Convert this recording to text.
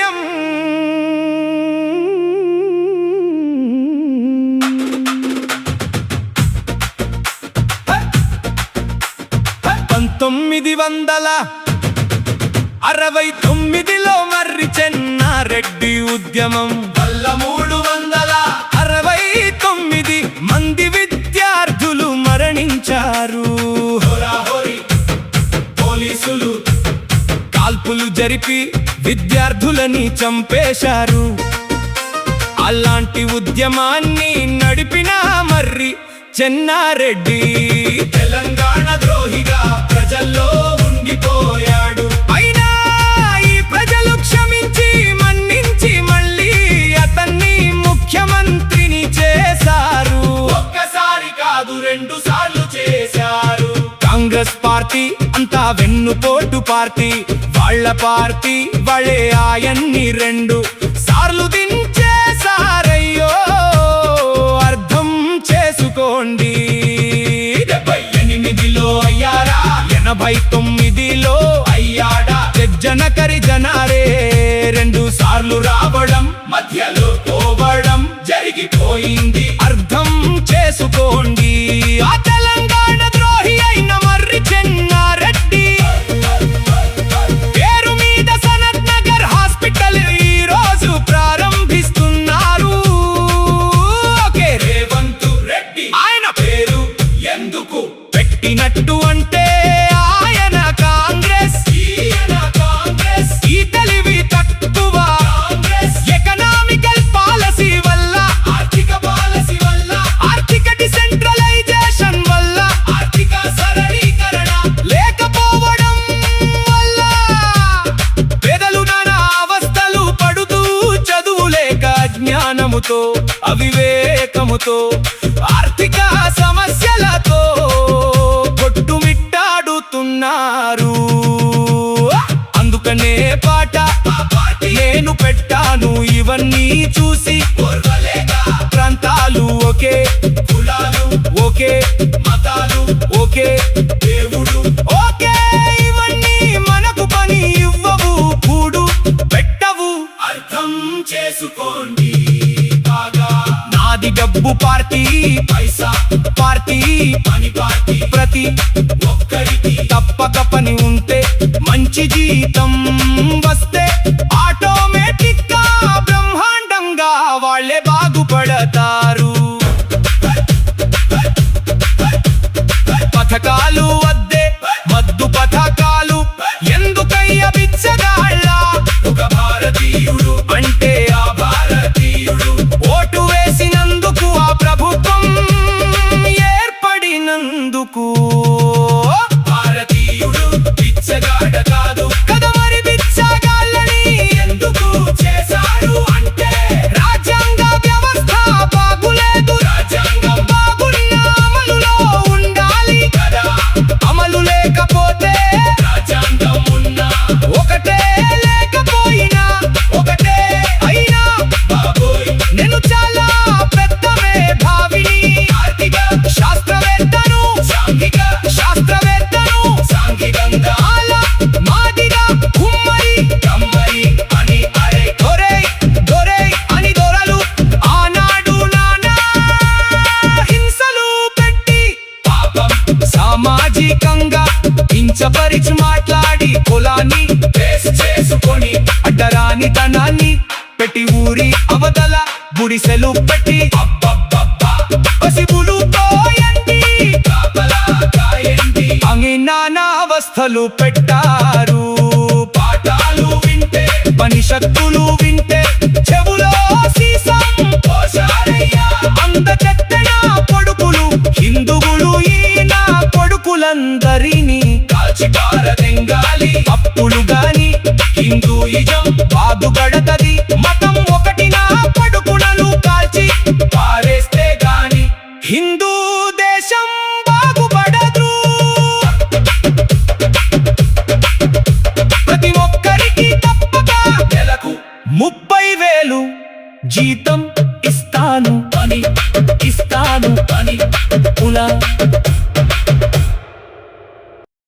విజయం. పంతొమ్మిది 1969లో మర్రి చెన్నారెడ్డి ఉద్యమం వల్ల 369 మంది విద్యార్థులు మరణించారు. పోలీసులు కాల్పులు జరిపి విద్యార్థులని చంపేశారు. అలాంటి ఉద్యమాన్ని నడిపిన మర్రి చెన్నారెడ్డి తెలంగాణ ద్రోహిగా ప్రజల్లో ఉండిపోయాడు. అయినా ఈ ప్రజలు క్షమించి మన్నించి మళ్ళీ అతన్ని ముఖ్యమంత్రిని చేశారు. ఒక్కసారి కాదు 2 సార్లు చేశారు. కాంగ్రెస్ పార్టీ అంతా వెన్నుపోటు పార్టీ, వాళ్ళ పార్టీ వాళ్ళే ఆయన్ని 2 సార్లు దించేశారయ్యో. అర్థం చేసుకోండి. 78లో అయ్యారా, 89లో అయ్యాడా? జనకరి జనారే 2 సార్లు రావడం, మధ్యలో పోవడం జరిగిపోయింది. అర్థం చేసుకోండి. ఆ తెలంగాణ ద్రోహి అయిన మర్రి చెన్నారెడ్డి పేరు మీద సనత్ నగర్ హాస్పిటల్ ఈ రోజు ప్రారంభిస్తున్నారు. ఓకే, రేవంత్ రెడ్డి ఆయన పేరు ఎందుకు పెట్టినట్టు అంటే ఆయన కాంగ్రెస్, ఈ తెలివి తక్కువ ఎకనామికల్ పాలసీ వల్ల, ఆర్థిక డిసెంట్రలైజేషన్ వల్ల, ఆర్థిక సరళీకరణ లేకపోవడం వల్ల పేదలు నానా అవస్థలు పడుతూ చదువులేక జ్ఞానముతో అవివేకముతో ఆర్థిక సమస్యలతో కొట్టుమిట్టాడుతున్నారు. అందుకనే పాట నేను పెట్టాను. ఇవన్నీ చూసి ప్రాంతాలు ఒకే, కులాలు ఒకే, మతాలు ఒకే, దేవుడు ఒకే, ఇవన్నీ మనకు పని ఇవ్వవు, కూడు పెట్టవు. అర్థం చేసుకోండి బాగా. నాది డబ్బు పార్టీ, పైసా పార్టీ, పని పార్టీ. ప్రతి ఒక్కరికి తప్పక పని ఉంటే, మంచి జీతం వస్తే ఆటోమేటిక్ గా బ్రహ్మాండంగా వాళ్ళే బాగుపడతారు. పథకాలు వద్దే, మద్దు పథకాలు ఎందుకయ్య బిచ్చగాళ్ళ? ఒక భారతీయుడు అంటే ఆ భారతీయుడు ఓటు వేసినందుకు, ఆ ప్రభుత్వం ఏర్పడినందుకు. భారతీయుడు బిచ్చగాడ కాదు కదా. మరి బిచ్చగాళ్ళని ఎందుకు చేశారు అంటే, రాజ్యాంగ వ్యవస్థ బాగులేదు. రాజ్యాంగం బాగున్న అమలులో ఉండాలి కదా. అమలు లేకపోతే రాజ్యాంగం ఉన్నా ఒకటే, లేకపోయినా ఒకటే. అయినా బాబోయ్, నేను చాలా పెద్ద మేధావిని, ఆర్థిక శాస్త్రవేత్తను, సాంఘిక శాస్త్రవేత్తను. సాంఘికంగా మాదిగా కుమ్మరి కమ్మరి అని అరే దొరే దొరే అని దొరలు ఆనాడు నానా హింసలు పెట్టి పాపం సామాజికంగా హింసపరిచి మాట్లాడి కులాన్ని బేస్ చేసుకొని అడ్డరాని తనాన్ని పెట్టి ఊరి అవతల గుడిసెలు పెట్టి పసిబులు పోయండి, కాపలా కాయండి అని నానా అవస్థలు పెట్టారు. పాఠాలు వింటే, పని శక్తులు వింటే చెవులో సీసం పోశారయ్యా. అందచెత్తన కొడుకులు హిందువులు ఈయన కొడుకులందరినీ కాల్చిపారదెంగాలి. అప్పుడు గాని హిందూయిజం బాగుపడతది. మతం ఒకటి నా కొడుకులను కాల్చి పారేస్తే గాని హిందూ దేశం బాగుపడదు. ప్రతి ఒక్కరికి తప్పక నెలకు 30,000 జీతం ఇస్తాను అని కుల